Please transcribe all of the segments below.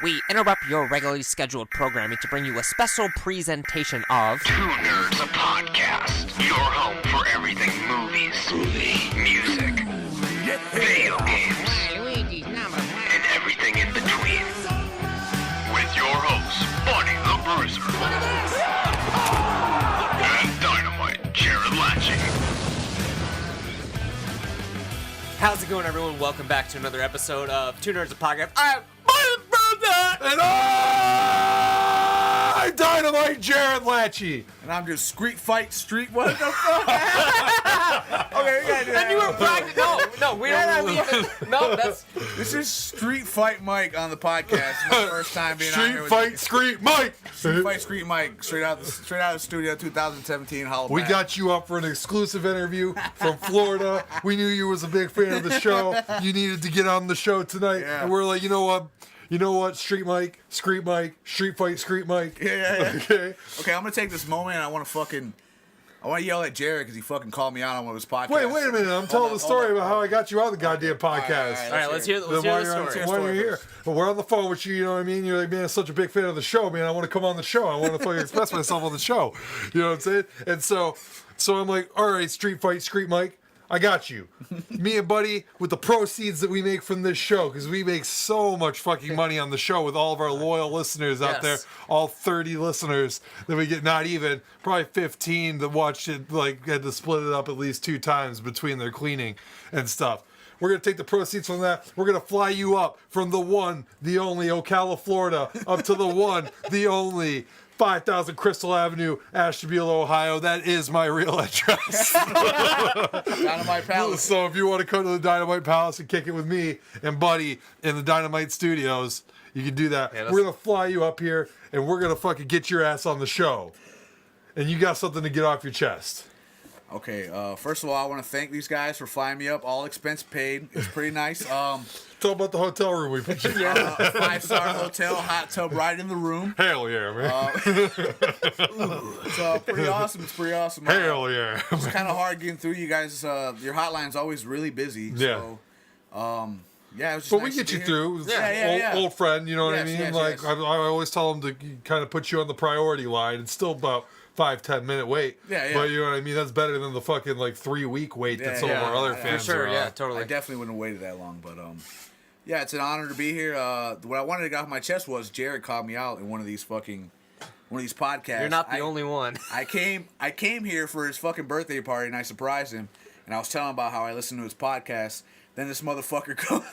we interrupt your regularly scheduled programming to bring you a special presentation of Two Nerds, a podcast. Your home for everything movies, music, video games, and everything in between. With your hosts, Bunny the Bruiser, and Dynamite Jared Latchey. How's it going, everyone? Welcome back to another episode of Two Nerds, a podcast. I'm Bunny the Bruiser! And I'm Dynamite Jared Latchey. And I'm just Skreet fight street. What the fuck? Okay, we gotta do that. And you were practicing. No, we don't. No, that's. This is Street Fight Mike on the podcast. It's my first time being on here Street Fight Skreet Mike. Street Fight Skreet Mike, straight out of the studio, 2017. We got you up for an exclusive interview from Florida. We knew you was a big fan of the show. You needed to get on the show tonight. Yeah. And we're like, you know what, Street Mike, Skreet Mike, Street Fight Skreet Mike. Yeah. Okay. Okay, I'm gonna take this moment and I want to yell at Jared because he fucking called me out on one of his podcasts. Wait a minute. I'm telling the story about how I got you on the goddamn podcast. All right, let's hear the story. Why you're here. But we're on the phone with you, you know what I mean? You're like, man, I'm such a big fan of the show, man. I want to come on the show. I want to fucking express myself on the show. You know what I'm saying? And so I'm like, all right, Street Fight, Skreet Mike, I got you. Me and Buddy, with the proceeds that we make from this show, because we make so much fucking money on the show with all of our loyal listeners out there, all 30 listeners that we get, not even, probably 15 that watched it, like, had to split it up at least 2 times between their cleaning and stuff. We're going to take the proceeds from that. We're going to fly you up from the one, the only Ocala, Florida, up to the one, the only 5000 Crystal Avenue, Ashtabula, Ohio. That is my real address. Dynamite Palace. So if you want to come to the Dynamite Palace and kick it with me and Buddy in the Dynamite Studios, you can do that. Yeah, we're going to fly you up here, and we're going to fucking get your ass on the show. And you got something to get off your chest. Okay, first of all, I want to thank these guys for flying me up. All expense paid. It's pretty nice. Talk about the hotel room we put you in. A 5-star hotel, hot tub right in the room. Hell yeah, man. It's pretty awesome. It's pretty awesome. Hell yeah. It's kind of hard getting through. You guys, your hotline's always really busy. Yeah. So, yeah, it was just But nice we get to you be through. here. Yeah. Old friend, you know what I Yes, mean? yes, like, yes. I always tell them to kind of put you on the priority line. It's still about 5-10 minute wait. Yeah. But you know what I mean? That's better than the fucking like 3-week wait that some of our other fans For sure, are on. yeah, totally. I definitely wouldn't have waited that long, but yeah, it's an honor to be here. What I wanted to get off my chest was Jared called me out in one of these podcasts. You're not the only one. I came here for his fucking birthday party and I surprised him, and I was telling him about how I listened to his podcast. Then this motherfucker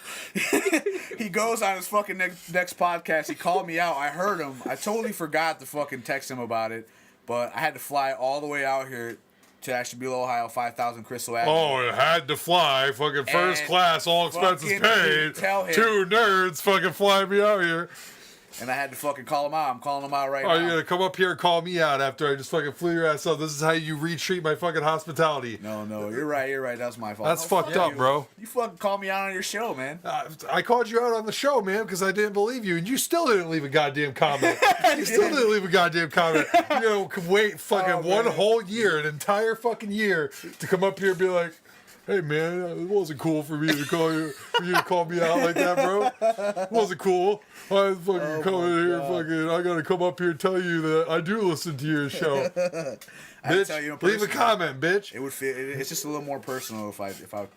he goes on his fucking next podcast. He called me out. I heard him. I totally forgot to fucking text him about it, but I had to fly all the way out here to Ashtabula, Ohio, 5000 Crystal Avenue. Oh, it had to fly. Fucking first class, all expenses fucking paid. tell him. 2 nerds fucking fly me out here. And I had to fucking call him out. I'm calling him out right now. Oh, you're going to come up here and call me out after I just fucking flew your ass up. This is how you retreat my fucking hospitality. No, you're right. That was my fault. That's fucked fuck up, bro. You fucking called me out on your show, man. I called you out on the show, man, because I didn't believe you, and you still didn't leave a goddamn comment. You still didn't leave a goddamn comment. You know, wait fucking one whole year, an entire fucking year, to come up here and be like, hey, man, it wasn't cool for me to call you, to call me out like that, bro. It wasn't cool. I fucking coming here, fucking, I gotta come up here and tell you that I do listen to your show. Bitch, tell you in leave a person. comment, bitch. It would feel. It's just a little more personal if I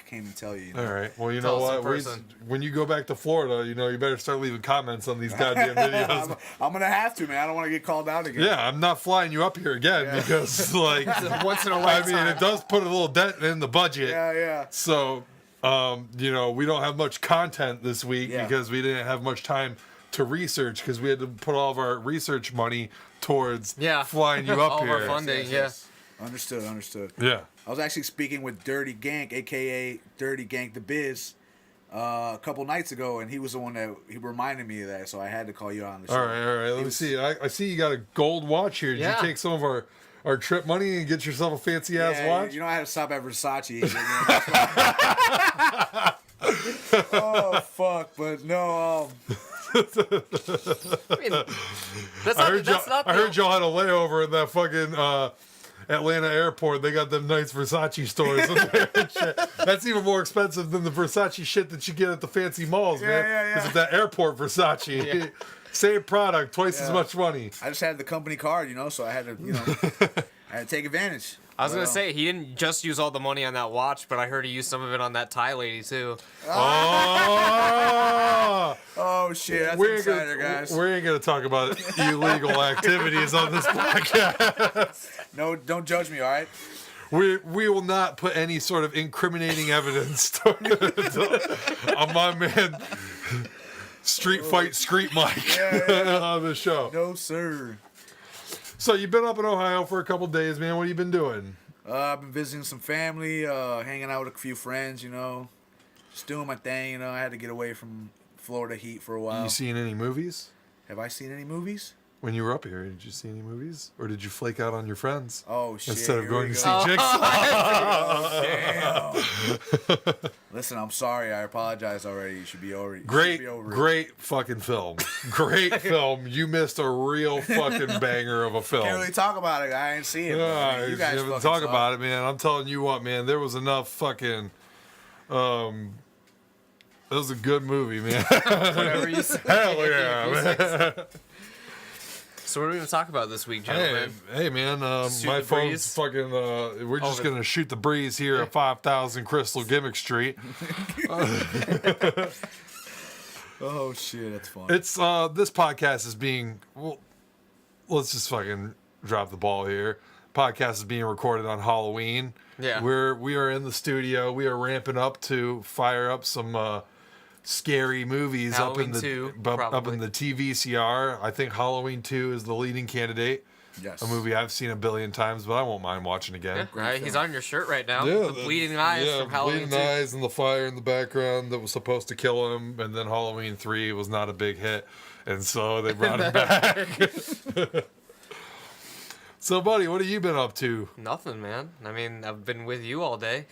came and tell you. You know? All right. Well, you Tell know us in what? person. When you go back to Florida, you know, you better start leaving comments on these goddamn videos. I'm gonna have to, man. I don't want to get called out again. Yeah, I'm not flying you up here again because, like, Once in a I lifetime. mean, it does put a little dent in the budget. Yeah. So, you know, we don't have much content this week Yeah. because we didn't have much time to research because we had to put all of our research money towards flying you up All of here. our funding, Yes. Understood. Yeah. I was actually speaking with Dirty Gank, aka Dirty Gank the Biz, a couple nights ago, and he was the one that he reminded me of that, so I had to call you on the show. All right. Let me see. I see you got a gold watch here. Did Yeah. you take some of our trip money and get yourself a fancy ass watch? You know I had to stop at Versace. Oh fuck! But no. I mean, I heard y'all had a layover in that fucking Atlanta airport. They got them nice Versace stores in there and shit. That's even more expensive than the Versace shit that you get at the fancy malls, man. Yeah. Because it's that airport Versace. Same product, twice as much money. I just had the company card, you know, so I had to, you know, I had to take advantage. I was gonna say he didn't just use all the money on that watch, but I heard he used some of it on that Thai lady too. Oh, Oh shit, that's we insider, guys. ain't gonna talk about illegal activities on this podcast. No, don't judge me, all right? We will not put any sort of incriminating evidence on my man Street Fight Skreet Mike on the show. No, sir. So you've been up in Ohio for a couple days, man. What have you been doing? I've been visiting some family, hanging out with a few friends, you know, just doing my thing. You know, I had to get away from Florida heat for a while. You seen any movies? Have I seen any movies? When you were up here, did you see any movies? Or did you flake out on your friends? Oh, shit. Instead of here going we to go. see Jigsaw. Damn. Listen, I'm sorry. I apologize already. You should be over it. Great fucking film. Great film. You missed a real fucking banger of a film. Can't really talk about it. I ain't see it. But, You you guys haven't fucking talk about it, man. I'm telling you what, man. There was enough fucking. It was a good movie, man. Whatever you say. Hell yeah, man. So what are we gonna talk about this week, gentlemen? Hey, man. Shoot My the phone's breeze? fucking. We're just the- gonna shoot the breeze here at 5000 Crystal Gimmick Street. Oh, shit. That's fun. It's this podcast is being. Well, let's just fucking drop the ball here. Podcast is being recorded on Halloween. Yeah. We are in the studio. We are ramping up to fire up some scary movies Halloween up in 2, the probably. TVCR. I think Halloween 2 is the leading candidate. Yes. A movie I've seen a billion times, but I won't mind watching again. He's on your shirt right now. Yeah, the bleeding eyes from Halloween bleeding 2. eyes and the fire in the background that was supposed to kill him, and then Halloween 3 was not a big hit, and so they brought him back. So, buddy, what have you been up to? Nothing, man. I mean, I've been with you all day.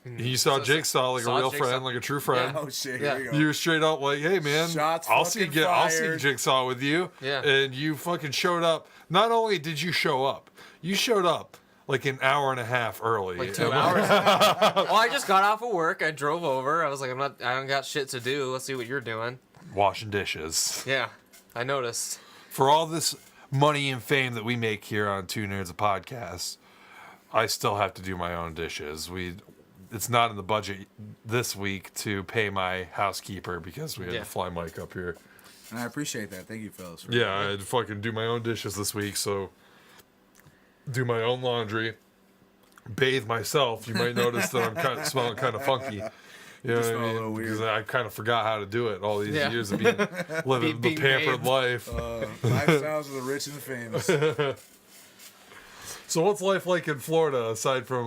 You saw Jigsaw like a Saw real Jigsaw. friend, like a true friend. Oh, shit. Yeah. Here we go. You were straight up like, "Hey, man, Shots I'll see fucking I'll see fired. Jigsaw with you." Yeah. And you fucking showed up. Not only did you show up, you showed up like an hour and a half early. Like 2 hours. Well, I just got off of work. I drove over. I was like, I don't got shit to do. Let's see what you're doing. Washing dishes. Yeah, I noticed. For all this money and fame that we make here on Two Nerds a Podcast, I still have to do my own dishes. It's not in the budget this week to pay my housekeeper because we had to fly Mike up here. And I appreciate that. Thank you, fellas. Yeah, I had to fucking do my own dishes this week, so do my own laundry, bathe myself. You might notice that I'm smelling kind of funky. You know what smell a I little mean? weird. Because I kind of forgot how to do it all these Yeah. years of living the Being pampered bathed. life. Lifestyles of the rich and the famous. So what's life like in Florida aside from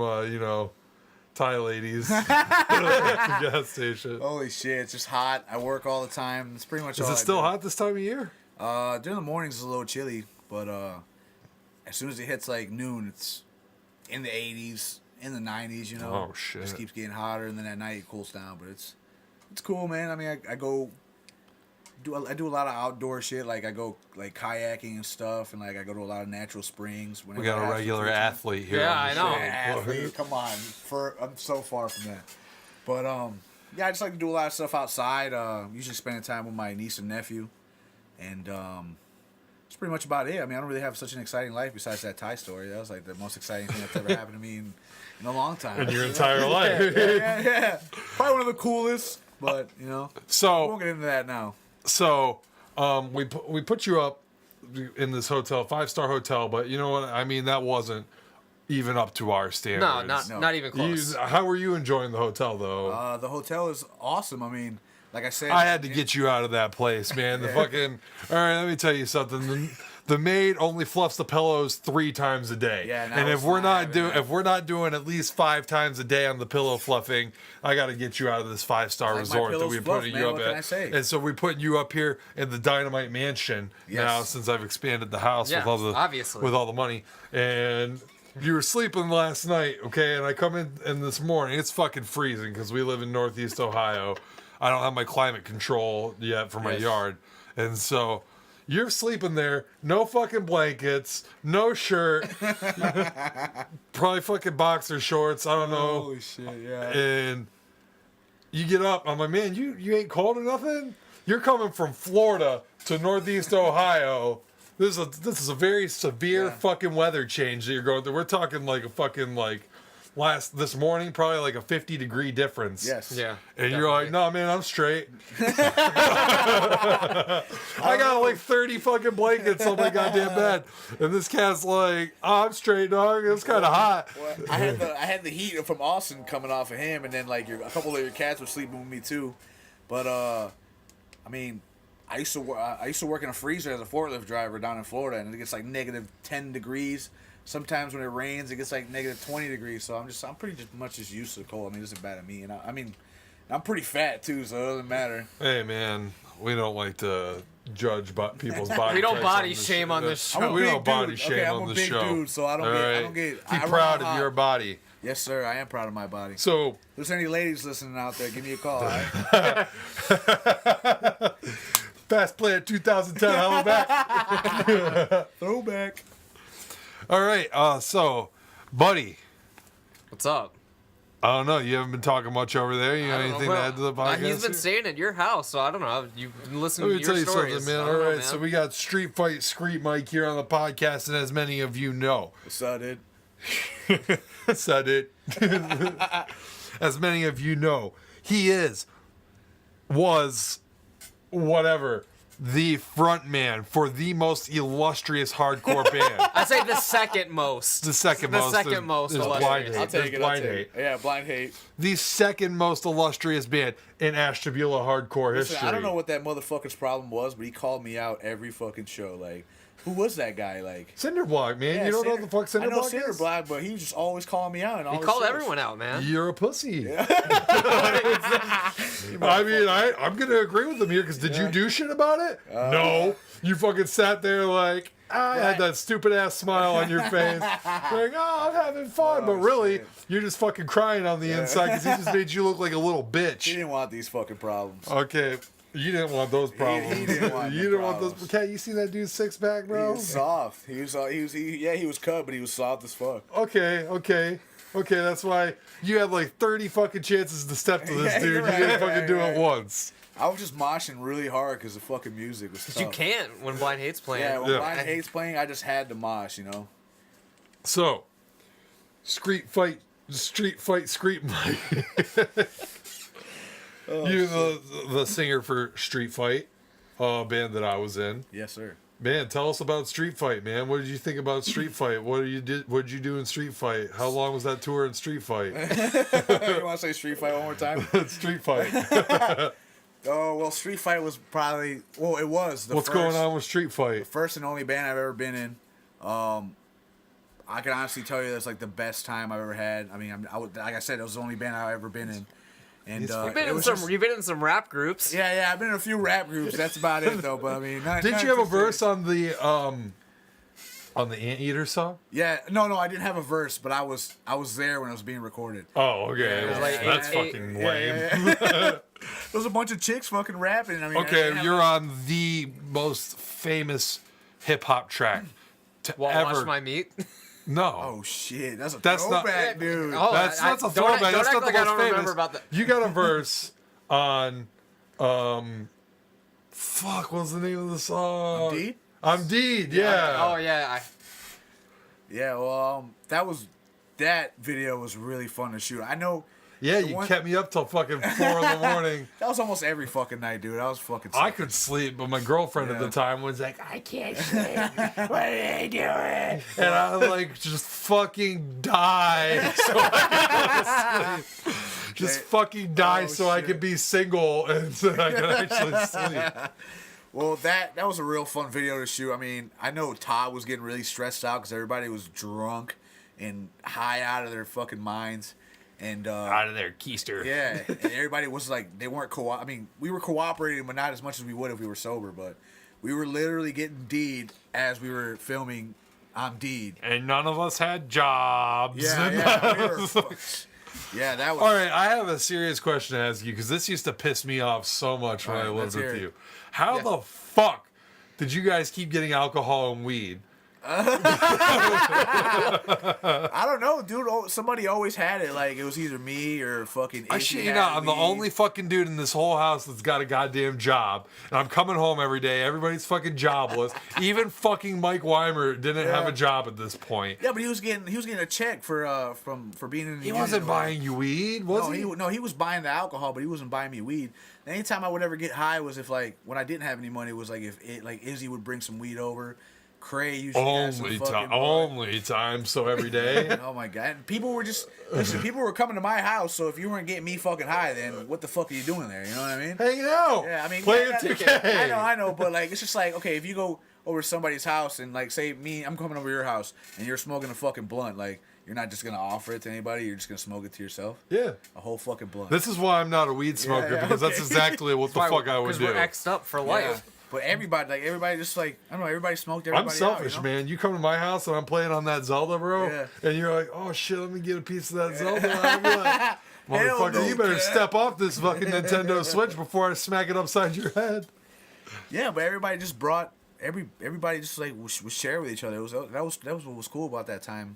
Thai ladies at the gas station? Holy shit, it's just hot. I work all the time. It's pretty much all Is it I still do. hot this time of year? During the mornings it's a little chilly, but as soon as it hits like noon, it's in the 80s, in the 90s. You know. Oh, shit. Just keeps getting hotter, and then at night it cools down. But it's cool, man. I mean, I do a lot of outdoor shit. Like I go like kayaking and stuff, and like I go to a lot of natural springs. We got a regular athlete here. Yeah, on the I know. show. Athlete, come on. I'm so far from that. But yeah, I just like to do a lot of stuff outside. Usually spending time with my niece and nephew, and that's pretty much about it. I mean, I don't really have such an exciting life besides that Thai story. That was like the most exciting thing that's ever happened to me in a long time. In your entire life. yeah. Probably one of the coolest, but we won't So get into that now. we put you up in this hotel, 5-star hotel, but you know what? I mean, that wasn't even up to our standards. Not even close. How were you enjoying the hotel though? The hotel is awesome. I mean, like I said, I had to get you out of that place, man. The fucking. All right, let me tell you something. The maid only fluffs the pillows 3 times a day. Yeah, and if we're not doing at least 5 times a day on the pillow fluffing, I got to get you out of this 5-star Like my resort that pillows we're fluff, putting man. you up What at. can I say? And so we're putting you up here in the Dynamite Mansion now, Yes. since I've expanded the house Yeah, with all the obviously. with all the money. And you were sleeping last night, okay? And I come in this morning. It's fucking freezing because we live in Northeast Ohio. I don't have my climate control yet for my Yes. yard, and so. You're sleeping there, no fucking blankets, no shirt, probably fucking boxer shorts, I don't know. Holy shit, yeah. And you get up, I'm like, man, you ain't cold or nothing? you're coming from Florida to Northeast Ohio. This is a very severe fucking weather change that you're going through. We're talking like a fucking this morning, probably like a 50-degree difference. Yes. Yeah. And you're like, no, man, I'm straight. I got like 30 fucking blankets on my goddamn bed. And this cat's like, oh, I'm straight, dog. It's kind of hot. Well, I had the heat from Austin coming off of him, and then like a couple of your cats were sleeping with me too. But I mean, I used to work in a freezer as a forklift driver down in Florida, and it gets like negative 10 degrees. Sometimes when it rains, it gets like negative 20 degrees. So I'm pretty much just used to the cold. I mean, it doesn't bad at me. And I mean, I'm pretty fat too, so it doesn't matter. Hey, man, we don't like to judge people's body. We don't types body shame on this show. We don't body shame on this show. I'm a big dude, so I don't get. Be proud of your body. Yes, sir. I am proud of my body. So, if there's any ladies listening out there, give me a call. All right? Fast play at 2010. Hello back. Throwback. All right. So, buddy. What's up? I don't know. You haven't been talking much over there. You got anything to add to the podcast? He's been staying at your house, so I don't know. You've been listening Let me to your tell you stories. something, man. All right, so we got Street Fight Skreet Mike here on the podcast, and as many of you know, What's up, dude? said it. As many of you know, he was, whatever, the front man for the most illustrious hardcore band. I say the second most. The second most. Is illustrious. Blind Hate. I'll take it. Blind Hate. Yeah, Blind Hate. The second most illustrious band in Ashtabula hardcore history. I don't know what that motherfucker's problem was, but he called me out every fucking show. Like, who was that guy? Like, Cinderblock, man. yeah, You don't know what the fuck Cinderblock I know is? Cinderblock, but he was just always calling me out. And all He his called shows. everyone out, man. You're a pussy. I mean, I'm going to agree with him here because did you do shit about it? No. You fucking sat there like, I had that stupid ass smile on your face. Like, oh, I'm having fun. But really, shit. you're just fucking crying on the inside because he just made you look like a little He bitch. didn't want these fucking problems. Okay. You didn't want those problems. He didn't want you the didn't want those. problems. Cat, you seen that dude's six pack, He bro? was soft. He was cut, but he was soft as fuck. Okay, that's why you had like 30 fucking chances to step to this Yeah, dude. you're You right, didn't you're fucking right, do you're it right. once. I was just moshing really hard because the fucking music was tough. You can't when Blind Hate's playing. Yeah, when Yeah. Blind Hate's playing, I just had to mosh, you know? So, Street Fight, Skreet Mike. You the singer for Street Fight, band that I was in. Yes, sir. Man, tell us about Street Fight, man. What did you think about Street Fight? What did you do in Street Fight? How long was that tour in Street Fight? You want to say Street Fight one more time? Street Fight. Oh, well, Street Fight was probably... Well, it was. What's going on with Street Fight? First and only band I've ever been in. I can honestly tell you that's like the best time I've ever had. I mean, like I said, it was the only band I've ever been in. And You've been in some rap groups. Yeah, I've been in a few rap groups. That's about it, though. But I mean, Did you have a verse on the Anteater song? Yeah, no, I didn't have a verse, but I was there when it was being recorded. Oh, okay. Yeah, like That's eight- fucking Yeah, lame. There was a bunch of chicks fucking rapping. I mean, I Okay, didn't have you're a- on the most famous hip hop track to While ever. Wash My Meat. No. Oh shit, that's a That's not- throwback, dude. Oh, That's a don't throwback. act That's not like the I most don't famous. remember about that. You got a verse on, fuck, what's the name of the song? Deed? I'm Deed, yeah. Oh yeah. Yeah, well, that video was really fun to shoot. I know. Yeah, the you one- kept me up till fucking 4 in the morning. That was almost every fucking night, dude. I was fucking. I sick. could sleep, but my girlfriend at Yeah. the time was like, I can't sleep. What are you doing? And I like just fucking die so I could go to sleep. Just fucking die Oh, so I shit. could be single and so I could actually sleep. Well, that was a real fun video to shoot. I mean, I know Todd was getting really stressed out because everybody was drunk and high out of their fucking minds. And Out of there, keister. yeah, and everybody was like, they weren't I mean, we were cooperating, but not as much as we would if we were sober. But we were literally getting D'd as we were filming I'm D'd. And none of us had jobs. Yeah, we were, yeah, that was. All right, I have a serious question to ask you because this used to piss me off so much when All I right, lived let's hear with it. you. How the fuck did you guys keep getting alcohol and weed? I don't know, dude. Somebody always had it. Like, it was either me or fucking I Izzy shit you had not, I'm the weed. only fucking dude in this whole house that's got a goddamn job. And I'm coming home every day. Everybody's fucking jobless. Even fucking Mike Weimer didn't have a job at this point. Yeah, but he was getting a check for being in the He union wasn't or whatever. buying you weed, was he? No, he was buying the alcohol, but he wasn't buying me weed. The only time I would ever get high was if, like, when I didn't have any money, was like if Izzy would bring some weed over. Cray usually has some Only fucking time, bud. only time. So every day. Oh my god! And people were just people were coming to my house. So if you weren't getting me fucking high, then what the fuck are you doing there? You know what I mean? Hanging out. Yeah, I mean, playing yeah, 2K. I know, but like, it's just like, okay, if you go over to somebody's house and like, say I'm coming over your house and you're smoking a fucking blunt, like, you're not just gonna offer it to anybody. You're just gonna smoke it to yourself. Yeah. A whole fucking blunt. This is why I'm not a weed smoker because that's okay. exactly what the fuck I would Because do. we're X'd up for Yeah. life. But everybody just like, I don't know, everybody smoked everybody I'm selfish, out, you know? man. You come to my house and I'm playing on that Zelda, bro, Yeah. and you're like, "Oh shit, let me get a piece of that Zelda." I'm like, motherfucker, no, you better cat. step off this fucking Nintendo Switch before I smack it upside your head. Yeah, but everybody just brought everybody just like was share with each other. That was what was cool about that time.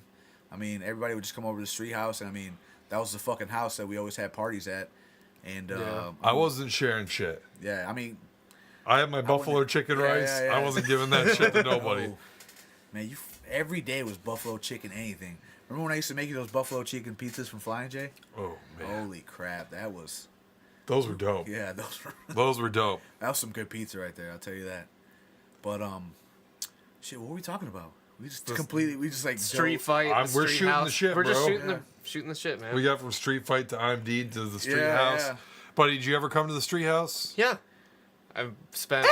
I mean, everybody would just come over to the street house, and I mean, that was the fucking house that we always had parties at. And I wasn't sharing shit. yeah, I mean, I had my buffalo chicken yeah, rice. yeah, yeah. I wasn't giving that shit to nobody. oh, man, every day was buffalo chicken anything. Remember when I used to make you those buffalo chicken pizzas from Flying J? Oh man, Holy crap, that was those were dope. yeah, Those were dope. that was some good pizza right there. I'll tell you that. But shit, what were we talking about? We just like Street dove- fight. We're street shooting the house. shit, We're just bro. shooting the shit, man. We got from street fight to IMD to the street Yeah, house. yeah. Buddy, did you ever come to the street house? Yeah. I've spent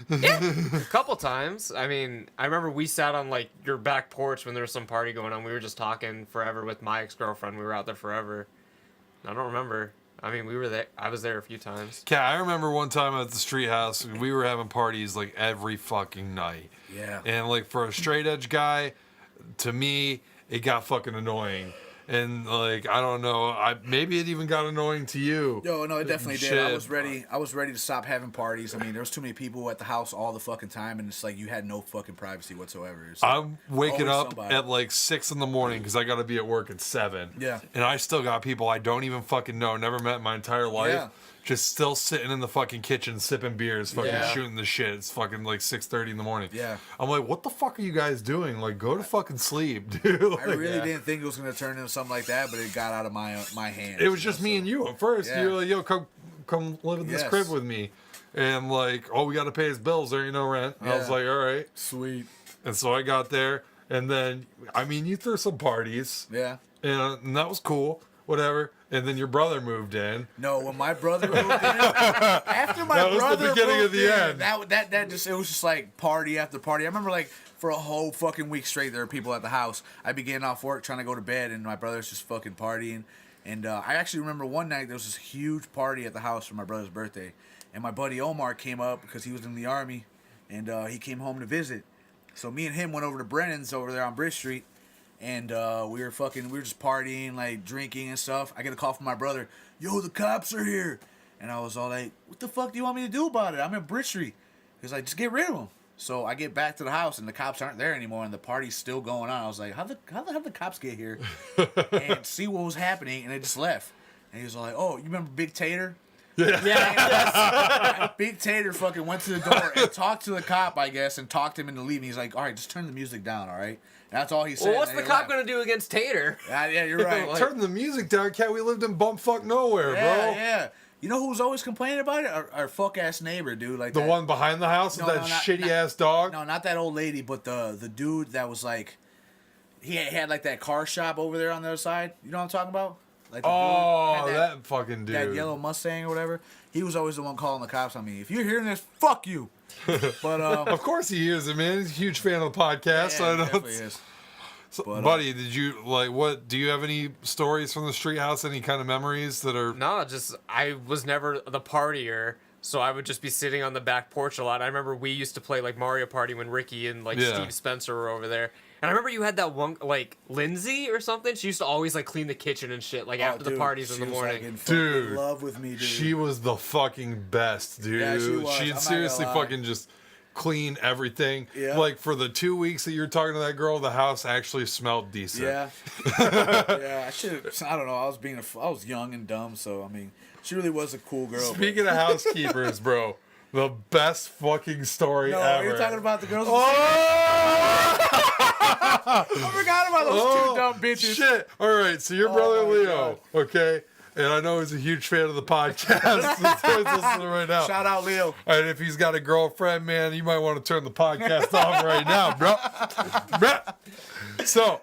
a couple times. I mean, I remember we sat on like your back porch when there was some party going on. We were just talking forever with my ex-girlfriend. We were out there forever. I don't remember. I mean, we were there. I was there a few times. Yeah, I remember one time at the street house, we were having parties like every fucking night. Yeah. And like for a straight edge guy, to me, it got fucking annoying. And like I don't know, maybe it even got annoying to you. Yo, no, it definitely did. I Shit. was ready to stop having parties. I mean, there was too many people at the house all the fucking time, and it's like you had no fucking privacy whatsoever. It's like, I'm waking always up somebody. at like 6 in the morning because I got to be at work at 7. Yeah. And I still got people I don't even fucking know, never met in my entire life. Yeah. Just still sitting in the fucking kitchen sipping beers, fucking Yeah. shooting the shit. It's fucking like 6:30 in the morning. Yeah. I'm like, what the fuck are you guys doing? Like, go to fucking sleep, dude. Like, I really didn't think it was gonna turn into something like that, but it got out of my hands. it was just me and you at first. Yeah. You were like, yo, come live in this Yes. crib with me. And like, oh, we got to pay his bills. There ain't no rent. And I was Yeah. like, all right. Sweet. And so I got there. And then, I mean, you threw some parties. Yeah. And that was cool. Whatever. And then your brother moved in. No, when my brother moved in, after my That was the brother beginning moved of the in, end. that just, it was just like party after party. I remember like for a whole fucking week straight, there were people at the house. I'd be getting off work trying to go to bed, and my brother's just fucking partying. And I actually remember one night there was this huge party at the house for my brother's birthday, and my buddy Omar came up because he was in the army, and he came home to visit. So me and him went over to Brennan's over there on Bridge Street. And we were just partying, like drinking and stuff. I get a call from my brother, yo, the cops are here. And I was all like, what the fuck do you want me to do about it? I'm in Bridge Street. He's like, just get rid of them. So I get back to the house and the cops aren't there anymore and the party's still going on. I was like, how the hell did the cops get here? And see what was happening, and they just left. And he was like, oh, you remember Big Tater? Yeah. Big Tater fucking went to the door and talked to the cop, I guess, and talked him into leaving. He's like, all right, just turn the music down, all right? And that's all he said. Well, what's and the they cop left. gonna do against Tater? Yeah, you're right. Like- Turn the music down, cat. We lived in bumfuck nowhere, Yeah, bro. yeah. You know who's always complaining about it? Our fuck ass neighbor, dude. Like The that. one behind the house with No, that no, not- shitty not- ass dog. No, not that old lady, but the dude that was like, he had like that car shop over there on the other side. You know what I'm talking about? Like the Oh, dude had that fucking dude. that yellow Mustang or whatever. He was always the one calling the cops on me. If you're hearing this, fuck you. But Of course he is, man. He's a huge fan of the podcast. yeah, I he know. definitely is. So, But, buddy, did you like what? Do you have any stories from the street house? Any kind of memories that are? No, just I was never the partier, so I would just be sitting on the back porch a lot. I remember we used to play like Mario Party when Ricky and like Yeah. Steve Spencer were over there. And I remember you had that one like Lindsay or something. She used to always like clean the kitchen and shit like after the Dude, parties in she the was, morning. like, in fucking Dude, love with me, dude. She was the fucking best, dude. Yeah, she was. I'm She'd not seriously gonna lie. fucking just clean everything. Yeah. Like for the 2 weeks that you're talking to that girl, the house actually smelled decent. Yeah. Yeah, I don't know. I was young and dumb, so I mean, she really was a cool girl. Speaking of housekeepers, bro, the best fucking story ever. You're talking about the girls. Oh! I forgot about those two dumb bitches. Shit. All right, so your brother my Leo, okay? And I know he's a huge fan of the podcast. So he's listening right now. Shout out Leo. And if he's got a girlfriend, man, you might want to turn the podcast off right now, bro. Bruh. So,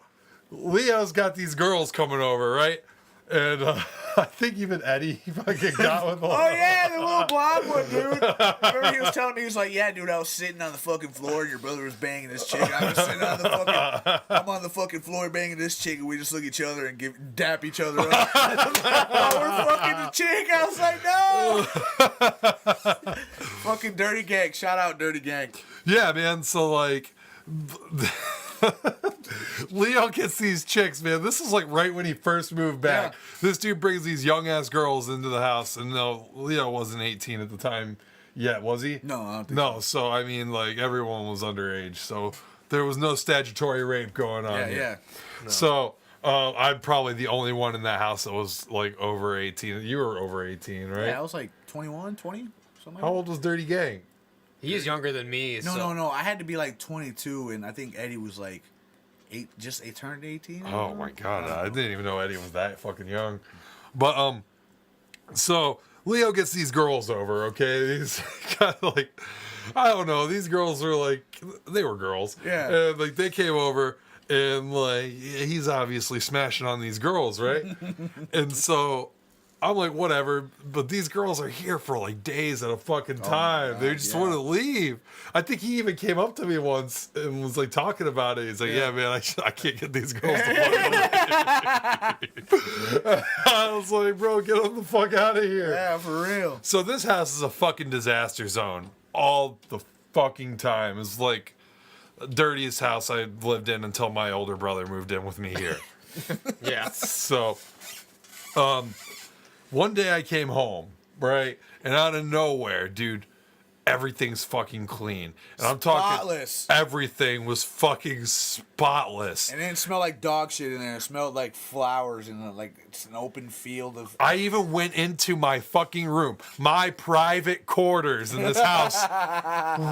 Leo's got these girls coming over, right? And I think even Eddie fucking got with them. Oh yeah, the little blonde one, dude. Remember he was telling me, he was like, "Yeah, dude, I was sitting on the fucking floor, and your brother was banging this chick. I was sitting on the I'm on the fucking floor banging this chick, and we just look at each other and dap each other up. Oh, we're fucking the chick." I was like, "No." Fucking Dirty Gang. Shout out Dirty Gang. Yeah, man. So like, Leo gets these chicks, man. This is like right when he first moved back. Yeah. This dude brings these young ass girls into the house, and no, Leo wasn't 18 at the time yet, was he? No, I don't think No. So I mean, like everyone was underage, so there was no statutory rape going on. Yeah, here. yeah. No. So I'm probably the only one in that house that was like over 18. You were over 18, right? Yeah, I was like 21, 20, something like How old was Dirty Gang? He's younger than me. that. so. No. I had to be like 22, and I think Eddie was like turned 18. Oh my god, I didn't even know Eddie was that fucking young. But so Leo gets these girls over, okay? These kind of like, I don't know, these girls are like, they were girls. Yeah. And like they came over and like he's obviously smashing on these girls, right? And so I'm like, whatever, but these girls are here for like days at a fucking time. They just want to leave. I think he even came up to me once and was like talking about it. He's like, yeah man, I can't get these girls to fucking leave. I was like, bro, get them the fuck out of here. Yeah, for real. So this house is a fucking disaster zone all the fucking time. It's like the dirtiest house I lived in until my older brother moved in with me here. Yeah. So, one day I came home, right? And out of nowhere, dude, everything's fucking clean. And I'm talking Spotless. everything was fucking spotless. And it didn't smell like dog shit in there. It smelled like flowers and like it's an open field of. I even went into my fucking room. My private quarters in this house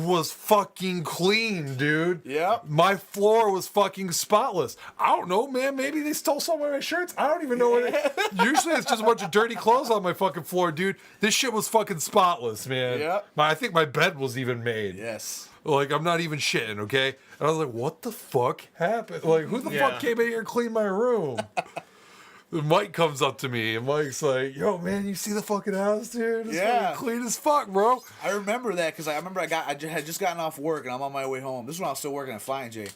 was fucking clean, dude. Yep. My floor was fucking spotless. I don't know, man. Maybe they stole some of my shirts. I don't even know what it Usually it's just a bunch of dirty clothes on my fucking floor, dude. This shit was fucking spotless, man. Yep. I think my bed was even made. Yes. Like, I'm not even shitting, okay? And I was like, what the fuck happened? Like, who the fuck came in here and cleaned my room? And Mike comes up to me, and Mike's like, yo, man, you see the fucking house, dude? It's fucking clean as fuck, bro. I remember that because I remember I had just gotten off work and I'm on my way home. This is when I was still working at Flying J.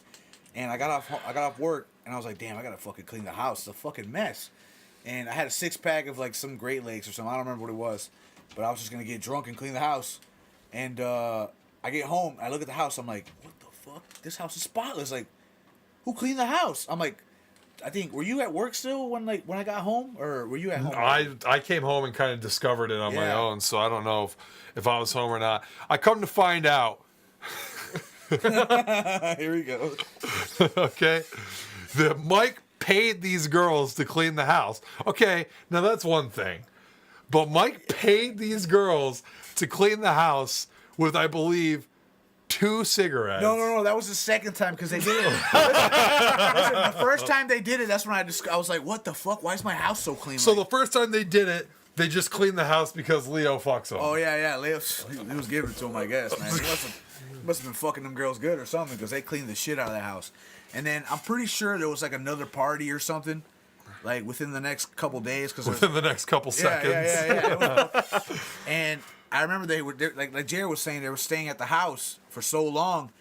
And I got off work and I was like, damn, I gotta fucking clean the house. It's a fucking mess. And I had a 6-pack of like some Great Lakes or something. I don't remember what it was. But I was just gonna get drunk and clean the house. And I get home, I look at the house, I'm like, what the fuck? This house is spotless. Like, who cleaned the house? I'm like, I think, were you at work still when I got home? Or were you at home? I came home and kind of discovered it on my Yeah. own, so I don't know if I was home or not. I come to find out, Here we go. okay, that Mike paid these girls to clean the house. Okay, now that's one thing. But Mike paid these girls to clean the house with, I believe, 2 cigarettes. No. That was the second time because they did it. Listen, the first time they did it, that's when I was like, what the fuck? Why is my house so clean? So Like, the first time they did it, they just cleaned the house because Leo fucks them. oh, yeah. Leo, he was giving it to him, I guess, man. He must have been fucking them girls good or something because they cleaned the shit out of the house. And then I'm pretty sure there was like another party or something, like within the next couple days. Cause Within the next couple seconds. Yeah. And I remember they were like Jared was saying, they were staying at the house for so long,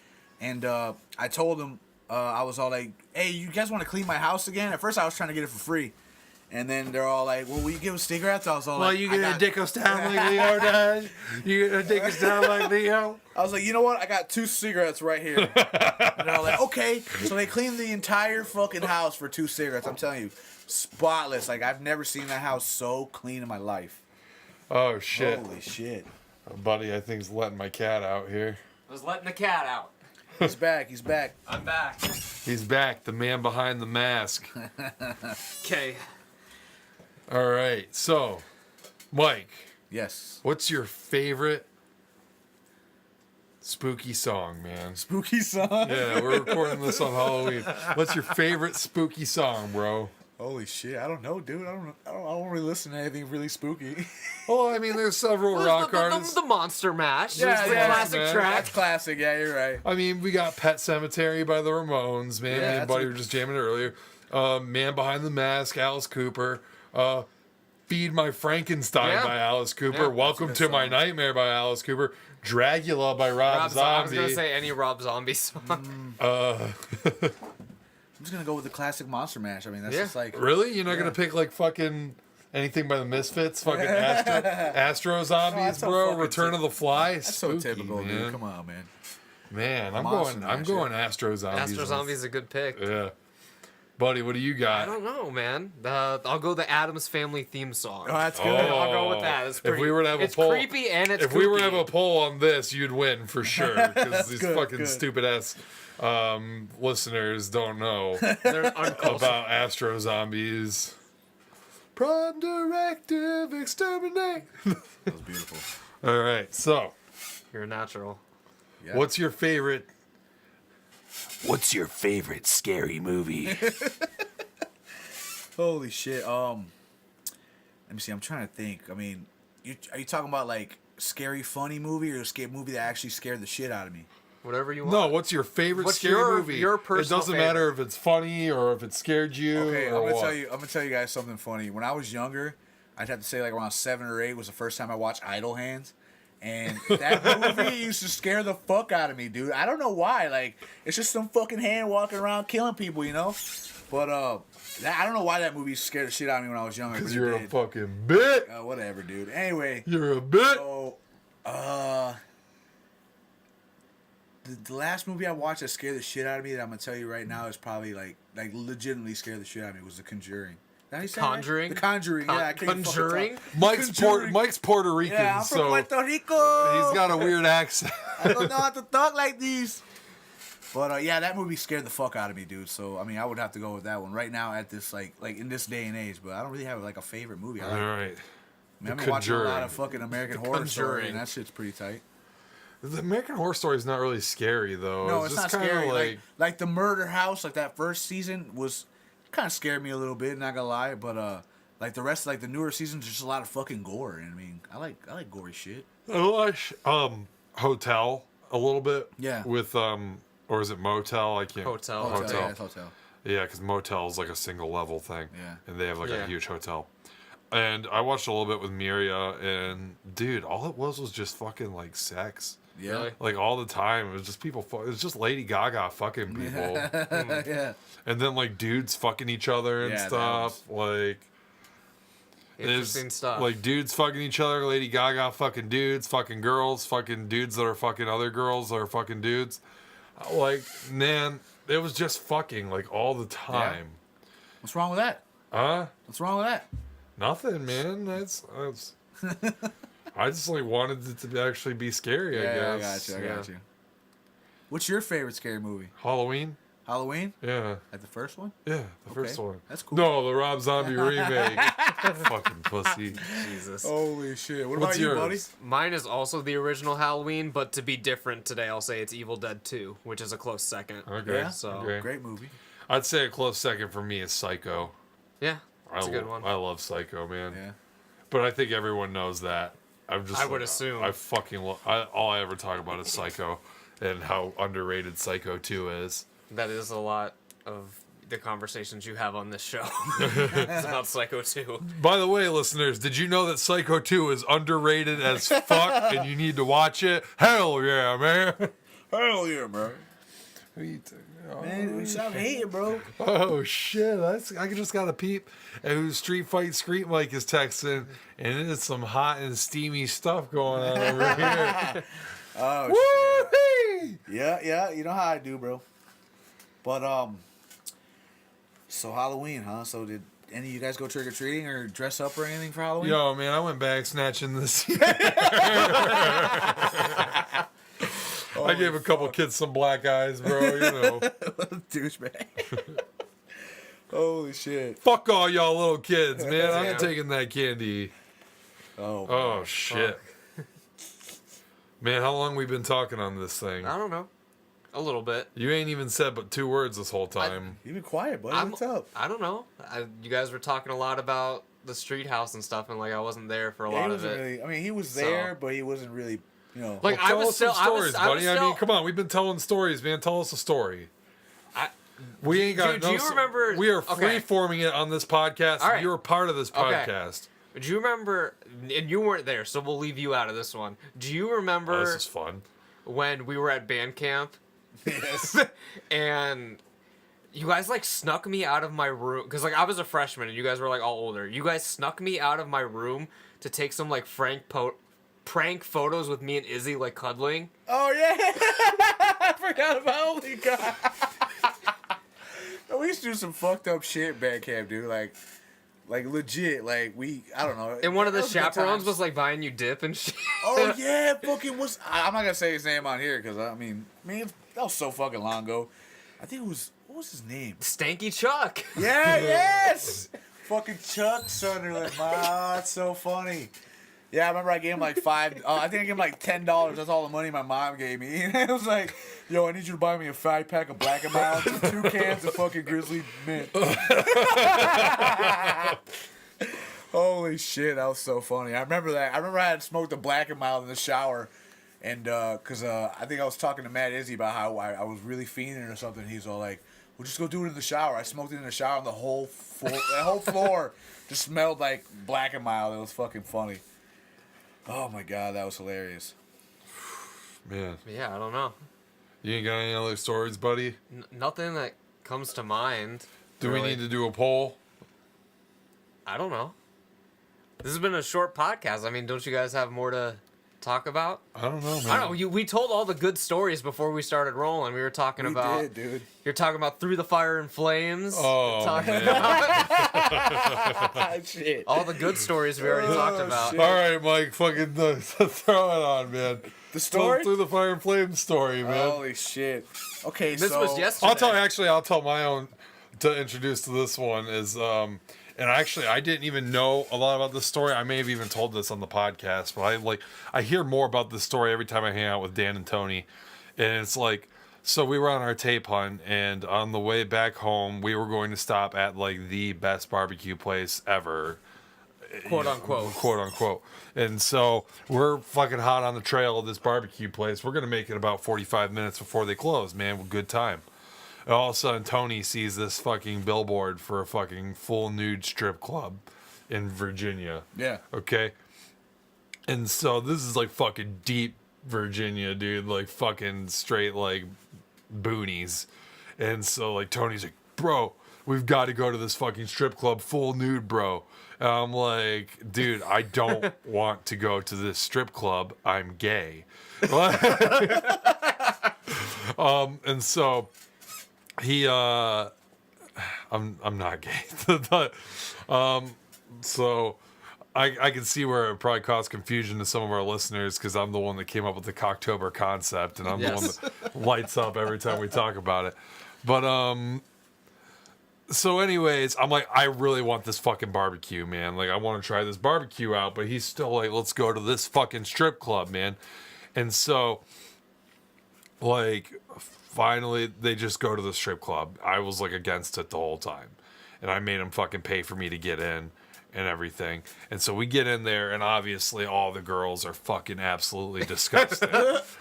and I told them I was all like, "Hey, you guys want to clean my house again?" At first, I was trying to get it for free, and then they're all like, "Well, will you give us cigarettes?" I was all Well, like, you gonna dick us down like Leo does? You gonna dick us down like Leo? I was like, you know what? I got 2 cigarettes right here. And they're all like, okay. So they cleaned the entire fucking house for 2 cigarettes. I'm telling you, spotless. Like, I've never seen that house so clean in my life. Oh shit, Holy shit. buddy! I think he's letting my cat out here. I was letting the cat out. He's back. He's back. I'm back. He's back, the man behind the mask. Okay. All right, so, Mike, Yes. what's your favorite spooky song, man? Spooky song. Yeah, we're recording this on Halloween. What's your favorite spooky song, bro? Holy shit! I don't know, dude. I don't really listen to anything really spooky. Well, I mean, there's several rock artists. The Monster Mash. Yeah, It's the yeah, classic man. track. That's classic. Yeah, you're right. I mean, we got Pet Cemetery by the Ramones, man. Yeah, Me and that's Buddy a- were just jamming it earlier. Man Behind the Mask, Alice Cooper. Feed My Frankenstein Yeah. by Alice Cooper. Yeah, Welcome that's to a good My song. Nightmare by Alice Cooper. Dracula by Rob I was Zombie. gonna say any Rob Zombie song. I'm just gonna go with the classic Monster Mash. I mean, that's Yeah. just like Really? You're not Yeah. gonna pick like fucking anything by the Misfits? Fucking Astro Zombies, that's so bro. fucking Return of the Fly. that's so Spooky, typical, man. dude. Come on, man. Man, I'm Monster going. I'm Mash, going Astro Zombies. Astro Zombie's a good pick. Yeah, buddy. What do you I got? don't know, man. I'll go the Addams Family theme song. Oh, that's good. I'll go with that. It's If pretty, we were to have a it's poll- creepy and it's If we were to kooky. have a poll on this, you'd win for sure. Because these Good, fucking good. stupid ass listeners don't know They're uncultured. about Astro Zombies. Prime Directive Exterminate. That was beautiful. All right, so You're a natural. Yeah. what's your favorite? What's your favorite scary movie? Holy shit. Let me see. I'm trying to think. I mean, are you talking about like scary, funny movie or a scary movie that actually scared the shit out of me? Whatever you want. No, what's your favorite What's scary your- movie? your It personal doesn't matter if it's funny or if it scared you. Okay, or I'm gonna what. tell you. I'm gonna tell you guys something funny. When I was younger, I'd have to say like around 7 or 8 was the first time I watched Idle Hands, and that movie used to scare the fuck out of me, dude. I don't know why. Like it's just some fucking hand walking around killing people, you know. But I don't know why that movie scared the shit out of me when I was younger. Because but it you're a did. fucking bit. Whatever, dude. Anyway, You're a bit. so the last movie I watched that scared the shit out of me that I'm gonna tell you right now is probably like legitimately scared the shit out of me was The Conjuring. Is that how you say it, right? Conjuring? The Conjuring. Yeah, I can't even fucking Conjuring? talk. Mike's Puerto Rican, Yeah, I'm from so Puerto Rico. he's got a weird accent. I don't know how to talk like these. But yeah, that movie scared the fuck out of me, dude. So I mean, I would have to go with that one right now at this like in this day and age. But I don't really have like a favorite movie. All I right. mean, I've been watching a lot Conjuring. of fucking American Horror Story, Conjuring. and that shit's pretty tight. The American Horror Story is not really scary though. No, it's not just kinda scary. Like the Murder House, like that first season was kind of scared me a little bit. Not gonna lie, but like the rest, like the newer seasons, there's just a lot of fucking gore. And I mean, I like gory shit. I like Hotel a little bit. Yeah. With or is it Motel? I can't. Hotel. Hotel. Yeah, it's hotel. Yeah, because Motel is like a single level thing. Yeah. And they have like Yeah. a huge hotel. And I watched a little bit with Miria, and dude, all it was just fucking like sex. Yeah. Really? Like all the time, it was just people. It was just Lady Gaga fucking people, Yeah. and then like dudes fucking each other and Yeah, that stuff. Like Interesting it's, stuff. Like dudes fucking each other, Lady Gaga fucking dudes, fucking girls, fucking dudes that are fucking other girls that are fucking dudes. Like man, it was just fucking like all the time. What's wrong with that? Huh? What's wrong with that? Nothing, man. That's I just like wanted it to actually be scary. Yeah, I guess. I got you. What's your favorite scary movie? Halloween. Halloween? Yeah. Like the first one? Yeah, the first Okay, one. that's cool. No, the Rob Zombie remake. Fucking pussy. Jesus. Holy shit! What What's about you, yours? buddy? Mine is also the original Halloween, but to be different today, I'll say it's Evil Dead 2, which is a close second. Okay. Yeah? So- okay. Great movie. I'd say a close second for me is Psycho. Yeah, that's a good one. I love Psycho, man. Yeah. But I think everyone knows that. I'm just. I would assume. I fucking. All I ever talk about is Psycho, and how underrated Psycho 2 is. That is a lot of the conversations you have on this show. It's about Psycho 2. By the way, listeners, did you know that Psycho 2 is underrated as fuck, and you need to watch it? Hell yeah, man. Hell yeah, bro. Who you Man, stop hating, bro. Oh shit! I just got a peep at who Street Fight Skreet Mike is texting, and it is some hot and steamy stuff going on over here. Oh, Woo-hee! yeah. You know how I do, bro. But so Halloween, huh? So did any of you guys go trick or treating or dress up or anything for Halloween? Yo, man, I went bag snatching this year. I gave a couple kids some black eyes, bro. You know. Douchebag. Holy shit. Fuck all y'all little kids, man. I'm Yeah. taking that candy. Oh. Oh shit. Man, how long we been talking on this thing? I don't know. A little bit. You ain't even said but 2 words this whole time. You be quiet, buddy. What's up? I don't know. You guys were talking a lot about the street house and stuff, and like I wasn't there for a Yeah, lot he of wasn't it. really. I mean, he was So- there, but he wasn't really. You know. Like Tell I was us some still, stories, I was buddy. I mean, still- come on. We've been telling stories, man. Tell us a story. I- We ain't got do you remember- We are okay. free-forming it on this podcast. All right. You're a part of this Okay. podcast. Do you remember? And you weren't there, so we'll leave you out of this one. Do you Oh, remember this is fun. when we were at band camp? Yes. And you guys like snuck me out of my room because like I was a freshman and you guys were like all older. You guys snuck me out of my room to take some like prank photos with me and Izzy like cuddling. Oh yeah. I forgot about. Holy God. We used to do some fucked up shit, band camp, dude. Like legit. Like I don't know. And one of the That was good chaperones times. was like buying you dip and shit. Oh yeah, fucking was. I'm not gonna say his name on here because I mean, that was so fucking long ago. I think it was. What was his name? Stanky Chuck. Yeah, yes. Fucking Chuck Sunderland. Wow, that's so funny. Yeah, I remember I gave him like $5. I think I gave him like $10. That's all the money my mom gave me. And it was like, yo, I need you to buy me a 5-pack of Black & Milds and 2 cans of fucking Grizzly Mint. Holy shit, that was so funny. I remember that. I remember I had smoked a Black & Mild in the shower. And because I think I was talking to Matt Izzy about how I was really fiending or something. He's all like, "We'll just go do it in the shower." I smoked it in the shower, and the whole floor just smelled like Black & Mild. It was fucking funny. Oh my God, that was hilarious. Man, Yeah, I don't know. you ain't got any other stories, buddy? Nothing that comes to mind. Do we really. need to do a poll? I don't know. This has been a short podcast. I mean, don't you guys have more to talk about? I don't know, man. I don't know. We told all the good stories before we started rolling. We were talking about. We did, dude. You're talking about Through the Fire and Flames. Oh, Talking man. about Shit. all the good stories we already talked about. shit. All right, Mike, fucking throw it on, man. The story? Through the Fire and Flame story, man. Holy shit. Okay, This so was yesterday. I'll tell my own to introduce to this one is and actually I didn't even know a lot about this story. I may have even told this on the podcast, but I hear more about this story every time I hang out with Dan and Tony. And it's like, so we were on our tape hunt, and on the way back home we were going to stop at like the best barbecue place ever. Quote unquote. Quote unquote. And so we're fucking hot on the trail of this barbecue place. We're gonna make it about 45 minutes before they close, man. Good time. And all of a sudden, Tony sees this fucking billboard for a fucking full nude strip club in Virginia. Yeah. Okay. And so this is like fucking deep Virginia, dude. Like fucking straight like boonies. And so like Tony's like, bro, we've got to go to this fucking strip club full nude, bro. And I'm like, dude, I don't want to go to this strip club. I'm gay. And so he I'm not gay. But, so I can see where it probably caused confusion to some of our listeners because I'm the one that came up with the Cocktober concept, and I'm the one that lights up every time we talk about it. But so anyways, I'm like, I really want this fucking barbecue, man. Like, I want to try this barbecue out, but he's still like, let's go to this fucking strip club, man. And so, like, finally, they just go to the strip club. I was like against it the whole time, and I made him fucking pay for me to get in and everything. And so we get in there, and obviously all the girls are fucking absolutely disgusting.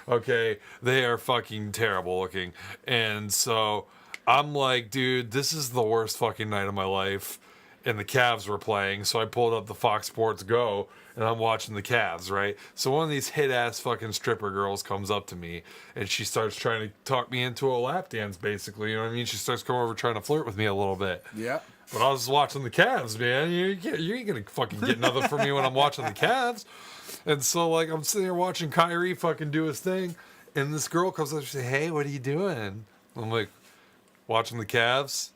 Okay, they are fucking terrible looking, and so I'm like, dude, this is the worst fucking night of my life. And the Cavs were playing, so I pulled up the Fox Sports Go, and I'm watching the Cavs, right? So one of these hit-ass fucking stripper girls comes up to me, and she starts trying to talk me into a lap dance, basically. You know what I mean? She starts coming over trying to flirt with me a little bit. Yeah. But I was watching the Cavs, man. You ain't gonna fucking get nothing from me when I'm watching the Cavs. And so, like, I'm sitting there watching Kyrie fucking do his thing, and this girl comes up and she says, hey, what are you doing? I'm like, watching the Cavs.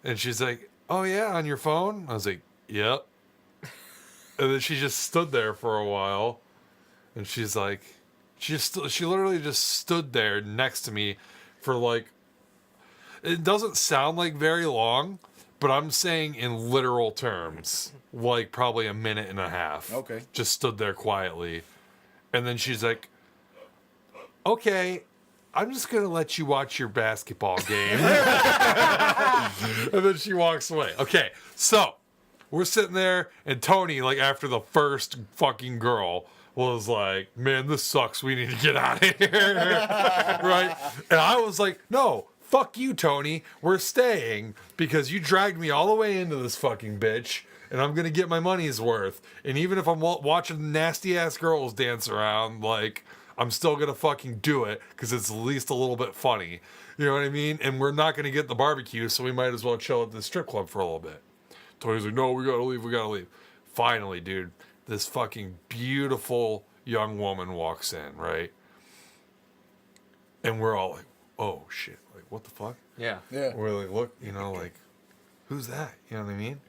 And she's like, oh, yeah, on your phone? I was like, yep. And then she just stood there for a while, and she She literally just stood there next to me for like, it doesn't sound like very long, but I'm saying in literal terms, like probably a minute and a half. Okay. Just stood there quietly. And then she's like, okay, I'm just going to let you watch your basketball game. And then she walks away. Okay, so we're sitting there, and Tony, like after the first fucking girl, was like, man, this sucks. We need to get out of here. Right? And I was like, no, fuck you, Tony. We're staying because you dragged me all the way into this fucking bitch, and I'm going to get my money's worth. And even if I'm watching nasty ass girls dance around, like, I'm still going to fucking do it because it's at least a little bit funny. You know what I mean? And we're not going to get the barbecue, so we might as well chill at the strip club for a little bit. Tony's like, no, we got to leave. Finally, dude, this fucking beautiful young woman walks in, right? And we're all like, oh, shit. Like, what the fuck? Yeah. Yeah. We're like, look, like, who's that? You know what I mean?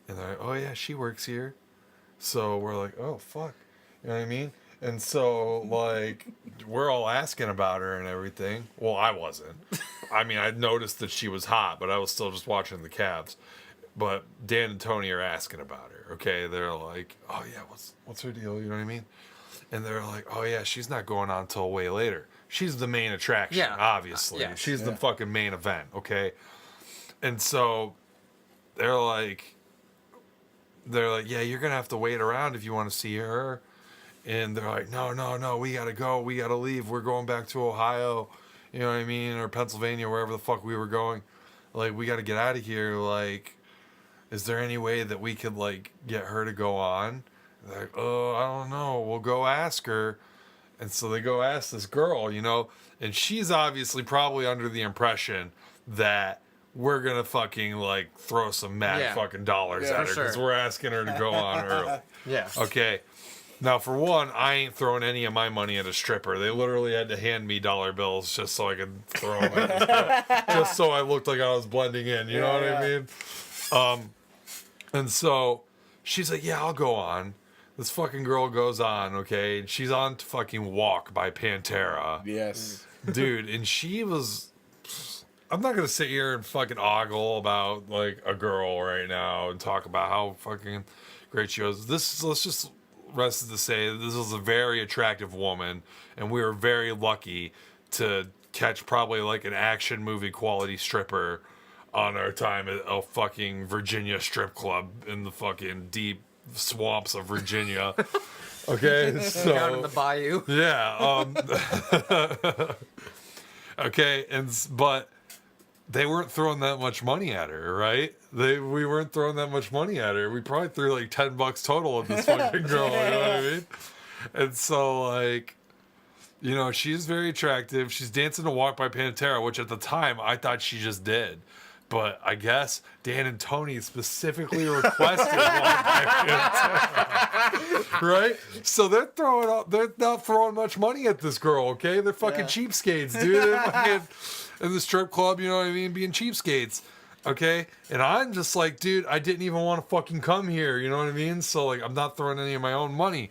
And they're like, oh, yeah, she works here. So we're like, oh, fuck. You know what I mean? And so, like, we're all asking about her and everything. Well, I wasn't. I mean, I noticed that she was hot, but I was still just watching the Cavs. But Dan and Tony are asking about her, okay? They're like, oh, yeah, what's her deal? You know what I mean? And they're like, oh, yeah, she's not going on till way later. She's the main attraction, obviously. Yeah. She's the fucking main event, okay? And so they're like, yeah, you're going to have to wait around if you want to see her. And they're like, no, we got to go. We got to leave. We're going back to Ohio, you know what I mean? Or Pennsylvania, wherever the fuck we were going. Like, we got to get out of here. Like, is there any way that we could, like, get her to go on? They're like, oh, I don't know. We'll go ask her. And so they go ask this girl, and she's obviously probably under the impression that we're going to fucking, like, throw some mad fucking dollars at her because we're asking her to go on early. Yeah. Okay. Now, for one, I ain't throwing any of my money at a stripper. They literally had to hand me dollar bills just so I could throw them at the stripper, just so I looked like I was blending in. You know what I mean? And so she's like, yeah, I'll go on. This fucking girl goes on, okay? And she's on to fucking Walk by Pantera. Yes. Dude, and she was... I'm not going to sit here and fucking ogle about, like, a girl right now and talk about how fucking great she was. Let's just... rest is to say this was a very attractive woman, and we were very lucky to catch probably like an action movie quality stripper on our time at a fucking Virginia strip club in the fucking deep swamps of Virginia. Okay, so Down in the bayou. yeah, okay, but they weren't throwing that much money at her, right? We weren't throwing that much money at her. We probably threw like $10 total at this fucking girl, you know what I mean? And so, like, she's very attractive. She's dancing to Walk by Pantera, which at the time I thought she just did. But I guess Dan and Tony specifically requested Walk by Pantera. Right? So they're not throwing much money at this girl, okay? They're fucking cheapskates, dude. They're fucking in the strip club, you know what I mean? Being cheapskates. Okay? And I'm just like, dude, I didn't even want to fucking come here, you know what I mean? So, like, I'm not throwing any of my own money.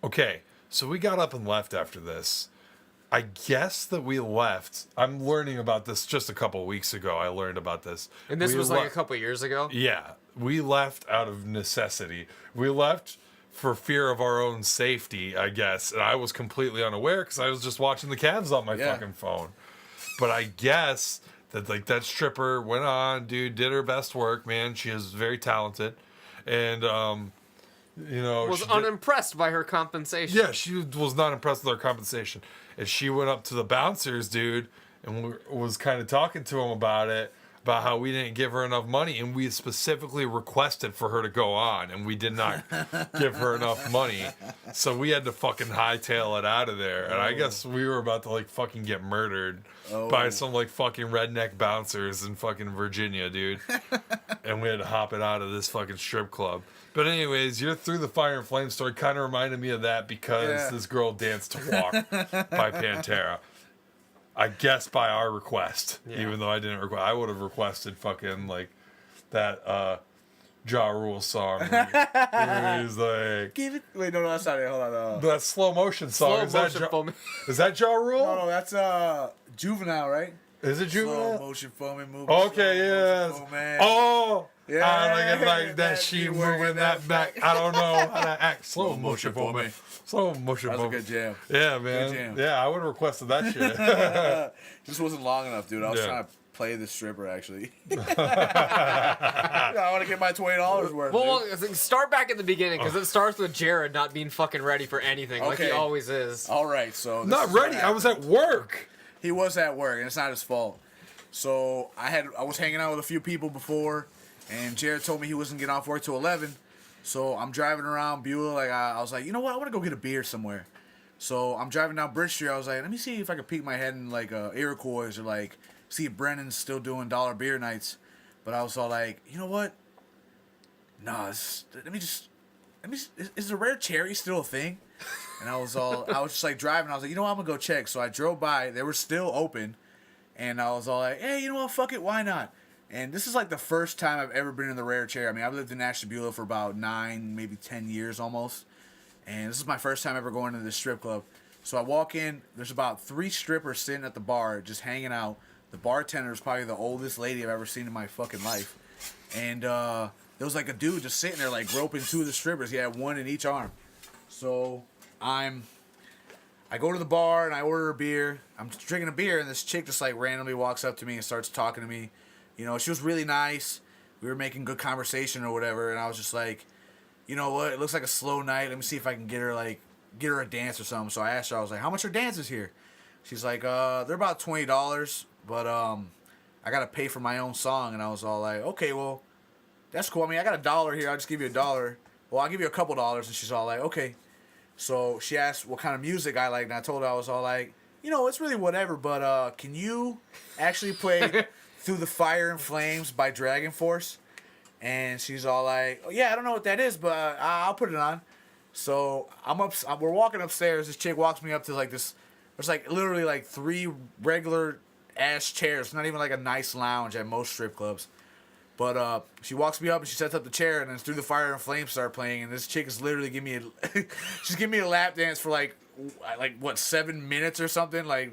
Okay, so we got up and left after this. I guess that we left. I'm learning about this just a couple weeks ago. I learned about this. And this was like a couple years ago? Yeah. We left out of necessity. We left for fear of our own safety, I guess. And I was completely unaware because I was just watching the Cavs on my fucking phone. But I guess that, like, that stripper went on, dude, did her best work, man. She is very talented. And, was unimpressed by her compensation. Yeah, she was not impressed with her compensation. And she went up to the bouncers, dude, and was kind of talking to him about how we didn't give her enough money. And we specifically requested for her to go on, and we did not give her enough money. So we had to fucking hightail it out of there. And I guess we were about to, like, fucking get murdered by some, like, fucking redneck bouncers in fucking Virginia, dude. And we had to hop it out of this fucking strip club. But anyways, your Through the Fire and Flame story kind of reminded me of that because this girl danced to Walk by Pantera. I guess by our request, even though I didn't request. I would have requested fucking, like, that Ja Rule song. Where he's like, Give it. Wait, no, that's not it. Hold on. that slow motion song. Slow Is motion that foaming. is that Ja Rule? No, that's Juvenile, right? Is it Slow Juvenile? motion foaming movie. Okay, yeah. Oh, Yeah, I like it like that. that She she moving working that that back. I don't know how to act. Slow Slow motion motion for me. foaming. Slow motion That was a for me. good jam. Yeah, man. jam. Yeah, I would have requested that shit. Just wasn't long enough, dude. I was Yeah. trying to play the stripper, actually. I want to get my $20 worth. Well, dude. start back at the beginning because it starts with Jared not being fucking ready for anything, like he Okay. always is. All right, so this Not is what ready. I was happened. at work. He was at work, and it's not his fault. So I was hanging out with a few people before, and Jared told me he wasn't getting off work till 11. So I'm driving around Beulah, like I was like, you know what? I want to go get a beer somewhere. So I'm driving down Bridge Street. I was like, let me see if I can peek my head in like Iroquois or like see if Brennan's still doing dollar beer nights. But I was all like, you know what? Nah, let me just, is the rare cherry still a thing? And I was just like driving. I was like, you know what? I'm gonna go check. So I drove by. They were still open, and I was all like, hey, you know what? Fuck it, why not? And this is like the first time I've ever been in the rare cherry. I mean, I've lived in Ashtabula for about 9, maybe 10 years almost, and this is my first time ever going to this strip club. So I walk in. There's about 3 strippers sitting at the bar, just hanging out. The bartender is probably the oldest lady I've ever seen in my fucking life, and there was like a dude just sitting there like groping 2 of the strippers. He had one in each arm. So I go to the bar and I order a beer. I'm drinking a beer and this chick just like randomly walks up to me and starts talking to me. You know, she was really nice. We were making good conversation or whatever, and I was just like, you know what? It looks like a slow night. Let me see if I can get her a dance or something. So I asked her, I was like, how much are dances here? She's like, they're about $20, but I gotta pay for my own song. And I was all like, okay, well, that's cool. I mean, I got $1 here. I'll just give you $1. Well, I'll give you a couple dollars. And she's all like, okay. So she asked what kind of music I like, and I told her I was all like, you know, it's really whatever, but can you actually play Through the Fire and Flames by Dragon Force? And she's all like, oh, yeah, I don't know what that is, but I'll put it on. So we're walking upstairs. This chick walks me up to like this. There's like literally like 3 regular ass chairs, not even like a nice lounge at most strip clubs. But she walks me up and she sets up the chair, and then Through the Fire and Flames start playing, and this chick is literally giving me she's giving me a lap dance for like what 7 minutes or something like.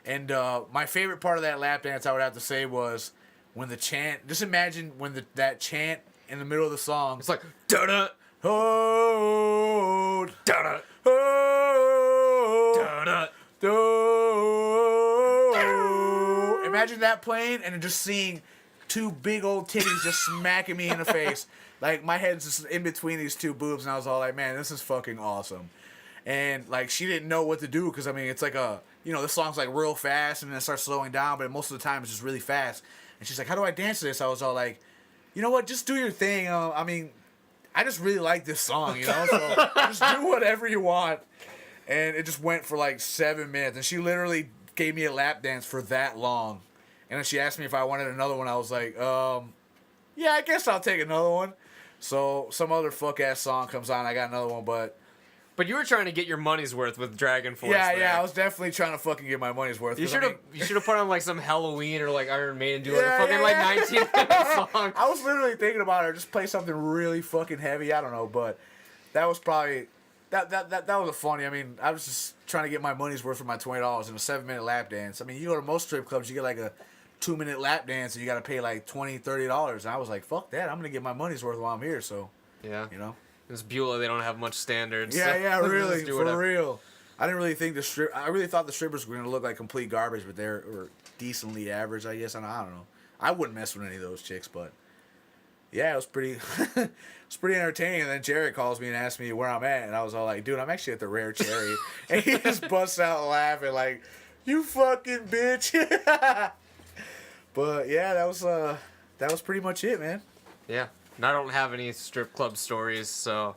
And my favorite part of that lap dance, I would have to say, was when the chant. Just imagine when that chant in the middle of the song. It's like da da Oh, da da oh, da da. oh. Imagine that playing and just seeing 2 big old titties just smacking me in the face. Like, my head's just in between these 2 boobs, and I was all like, man, this is fucking awesome. And, like, she didn't know what to do, because, I mean, it's like this song's, like, real fast, and then it starts slowing down, but most of the time it's just really fast. And she's like, how do I dance to this? I was all like, you know what, just do your thing. I mean, I just really like this song, you know? So just do whatever you want. And it just went for, like, 7 minutes, and she literally gave me a lap dance for that long. And then she asked me if I wanted another one. I was like, yeah, I guess I'll take another one. So some other fuck-ass song comes on. I got another one, but you were trying to get your money's worth with Dragon Force. yeah, there. I was definitely trying to fucking get my money's worth. You 'cause I should have mean- put on like some Halloween or like Iron Maiden, do like Yeah, a fucking yeah, like yeah. 19-minute song. I was literally thinking about it. Just play something really fucking heavy. I don't know, but that was probably that was a funny. I mean, I was just trying to get my money's worth for my $20 in a 7-minute lap dance. I mean, you go to most strip clubs, you get like a 2-minute lap dance, and you got to pay like $20, $30. And I was like, fuck that. I'm gonna get my money's worth while I'm here. So Yeah. you know. It's Beulah, they don't have much standards. Yeah, so yeah, let's really, just do for whatever. real. I didn't really think I really thought the strippers were gonna look like complete garbage, but were decently average, I guess. I don't know. I wouldn't mess with any of those chicks, but yeah, it was pretty. It's pretty entertaining. And then Jared calls me and asks me where I'm at, and I was all like, "Dude, I'm actually at the Rare Cherry," and he just busts out laughing like, "You fucking bitch!" But yeah, that was pretty much it, man. Yeah. And I don't have any strip club stories, so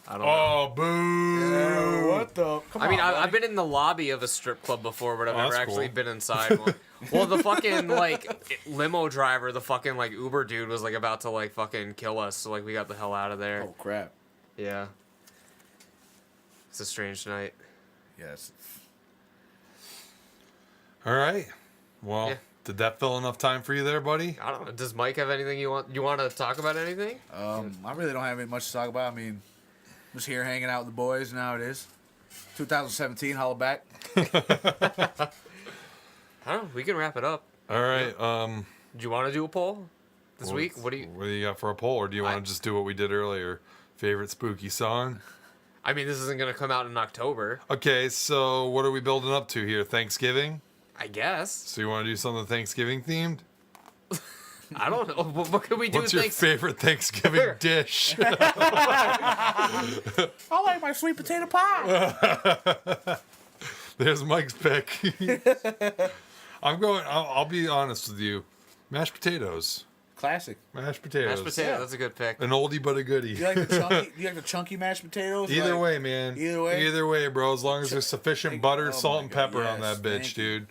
I don't know. Oh, boo! What the? Come I mean, on, I've been in the lobby of a strip club before, but I've Oh, never that's actually cool. been inside one. Well, the fucking, like, limo driver, the fucking, like, Uber dude was, like, about to, like, fucking kill us, so, like, we got the hell out of there. Oh crap! Yeah. It's a strange night. Yes. All right. Well, Yeah. Did that fill enough time for you there, buddy? I don't know. Does Mike have anything you want? You want to talk about anything? I really don't have any much to talk about. I mean, just here hanging out with the boys. Now it is 2017. Holla back. I don't know. We can wrap it up. All right. Do you want to do a poll this week? What do you? got for a poll, or do you want to just do what we did earlier? Favorite spooky song? I mean, this isn't gonna come out in October. Okay, so what are we building up to here? Thanksgiving? I guess. So you want to do something Thanksgiving themed? I don't know. What could we do? What's your favorite Thanksgiving dish? I like my sweet potato pie. There's Mike's pick. I'll be honest with you. Mashed potatoes. Classic. Mashed potatoes. Mashed potato. Yeah. That's a good pick. An oldie but a goodie. You like the chunky? You like the chunky mashed potatoes? Either Like- way, man. Either way? Either way, bro. As long as there's sufficient butter, Oh salt, my and God, pepper on yes, that bitch, thank you. dude.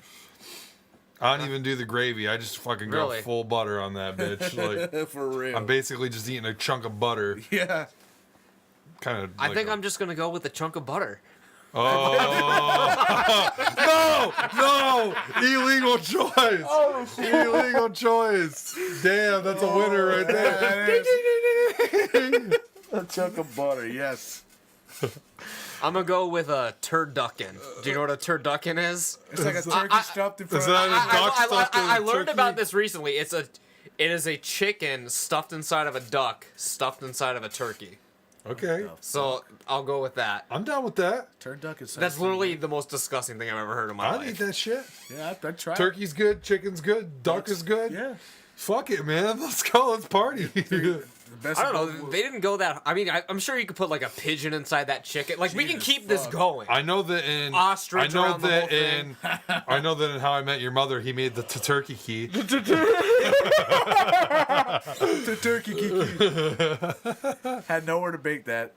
I don't even do the gravy. I just fucking go Really? full butter on that bitch. Like For real. I'm basically just eating a chunk of butter. Yeah. Kind of. I think I'm just gonna go with a chunk of butter. Oh no! Illegal choice. Illegal choice. Damn, that's a winner right there. A chunk of butter, yes. I'm gonna go with a turducken. Do you know what a turducken is? It's like a turkey stuffed in front Is of that a duck stuffed in I a learned turkey? about this recently. It is a chicken stuffed inside of a duck, stuffed inside of a turkey. Okay, So I'll go with that. I'm down with that. Turducken is That's literally the most disgusting thing I've ever heard in my I'd life. eat that shit. Yeah, I'd try. Turkey's good, chicken's good, duck is good. Yeah. Fuck it, man. Let's go. Let's party. The best I don't of know. both They didn't go that. I mean, I'm sure you could put like a pigeon inside that chicken. Like we can Jesus keep this fuck. going. I know that in Ostrich around the whole thing. I know that in How I Met Your Mother, he made the turkey key. The turkey kiki. Had nowhere to bake that.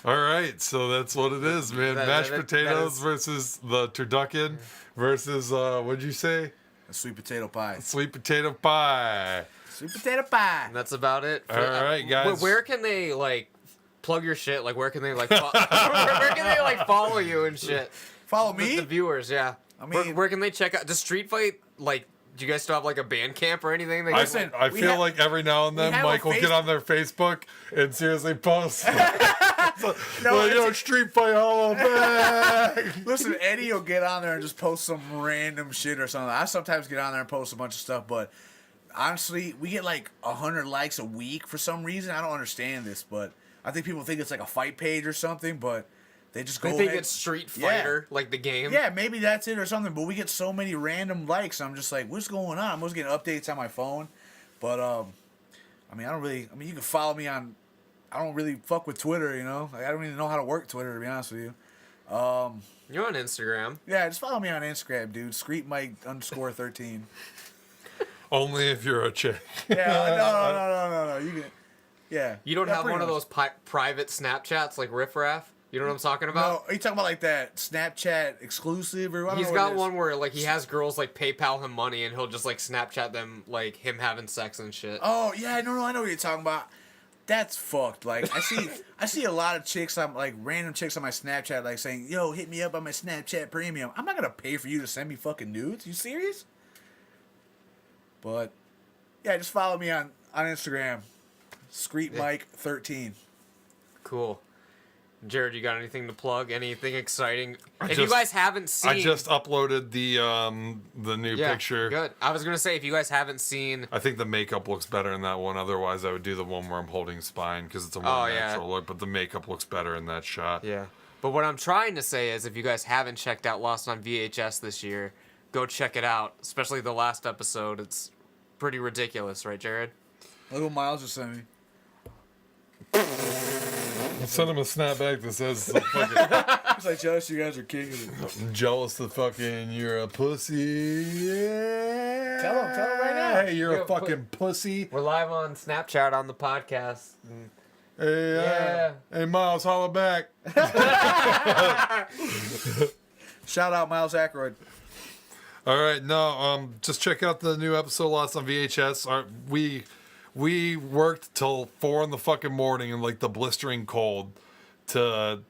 All right, so that's what it is, man. Mashed that potatoes is- versus the turducken versus what'd you say? A sweet potato pie. Sweet potato pie. Sweet potato pie. And that's about it. All right, guys. Where can they like plug your shit? Like where can they like where can they like follow you and shit? Follow The me. viewers, yeah. I where, mean- where can they check out? Does Street Fight like? Do you guys still have like a band camp or anything? They Listen, I we feel have- like every now and then have a Mike will get on their Facebook and seriously post. No, Like, yo, it's- Street Fight Hollow back. Listen, Eddie will get on there and just post some random shit or something. I sometimes get on there and post a bunch of stuff, but honestly, we get like 100 likes a week for some reason. I don't understand this, but I think people think it's like a fight page or something, but they just go I think ahead- it's Street Yeah. Fighter, like the game. Yeah, maybe that's it or something, but we get so many random likes. I'm just like, what's going on? I'm just getting updates on my phone. But I mean, you can follow me on, I don't really fuck with Twitter, you know? Like, I don't even know how to work Twitter, to be honest with you. You're on Instagram. Yeah, just follow me on Instagram, dude. Skreet Mike _13. Only if you're a chick. Yeah, no. You can, yeah. You don't Yeah, have pretty one of much. those private Snapchats like Riff Raff? You know what I'm talking No, about? are you talking about like that Snapchat exclusive or what? He's got one where like he has girls like PayPal him money and he'll just like Snapchat them like him having sex and shit. Oh yeah, no, I know what you're talking about. That's fucked. Like I see a lot of chicks on like random chicks on my Snapchat like saying, "Yo, hit me up on my Snapchat Premium." I'm not gonna pay for you to send me fucking nudes. You serious? But yeah, just follow me on Instagram, Skreet Mike 13. Cool. Jared, you got anything to plug? Anything exciting? If you just- guys haven't seen, I just uploaded the new yeah, picture. Good. I was gonna say if you guys haven't seen, I think the makeup looks better in that one. Otherwise, I would do the one where I'm holding spine because it's a more Oh, yeah. natural look. But the makeup looks better in that shot. yeah. But what I'm trying to say is if you guys haven't checked out Lost on VHS this year, go check it out. Especially the last episode. It's pretty ridiculous, right, Jared? Look what Miles just sent me. Send him a snapback that says the fucking, It's like, jealous you guys are king of it. I'm jealous the fucking you're a pussy. Yeah. Tell him right now. Hey, you're Yeah, a fucking pussy. We're live on Snapchat on the podcast. Hey, Yeah. hey, Miles, holla back. Shout out Miles Ackroyd. All right, no, just check out the new episode Lost on VHS. We worked till 4 in the fucking morning in like the blistering cold to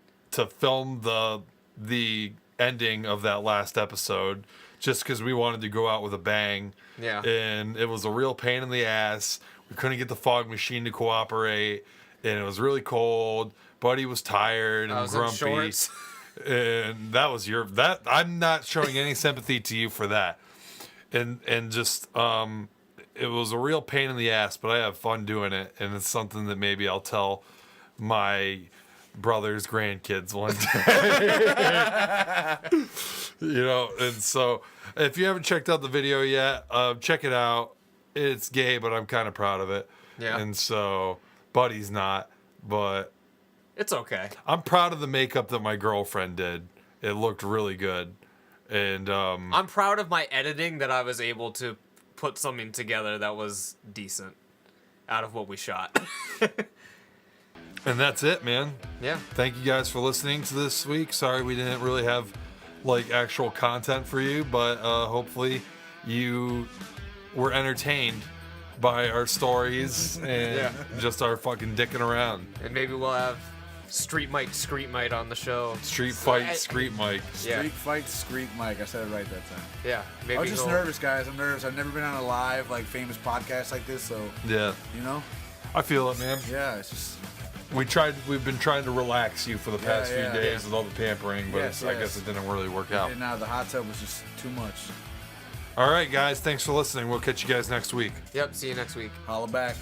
film the ending of that last episode just because we wanted to go out with a bang. Yeah. And it was a real pain in the ass. We couldn't get the fog machine to cooperate, and it was really cold. Buddy was tired and I was in grumpy. shorts. And that was I'm not showing any sympathy to you for that. And just it was a real pain in the ass, but I have fun doing it, and it's something that maybe I'll tell my brother's grandkids one day. You know, and so if you haven't checked out the video yet, check it out. It's gay, but I'm kind of proud of it. Yeah. And so Buddy's not, but It's okay. I'm proud of the makeup that my girlfriend did. It looked really good. And I'm proud of my editing that I was able to put something together that was decent out of what we shot. and that's it, man. Yeah. Thank you guys for listening to this week. Sorry we didn't really have like actual content for you, but hopefully you were entertained by our stories and just our fucking dicking around. And maybe we'll have Skreet Mike on the show. Street fight, Skreet Mike. Yeah. Street fight, Skreet Mike. I said it right that time. Yeah. Maybe I was just he'll- nervous, guys. I'm nervous. I've never been on a live, like, famous podcast like this, so, Yeah, you know? I feel it, man. Yeah, it's just... We've been trying to relax you for the past Yeah, few yeah. days with all the pampering, but Yes, I yes. guess it didn't really work out. And now the hot tub was just too much. All right, guys, thanks for listening. We'll catch you guys next week. Yep. See you next week. Holla back.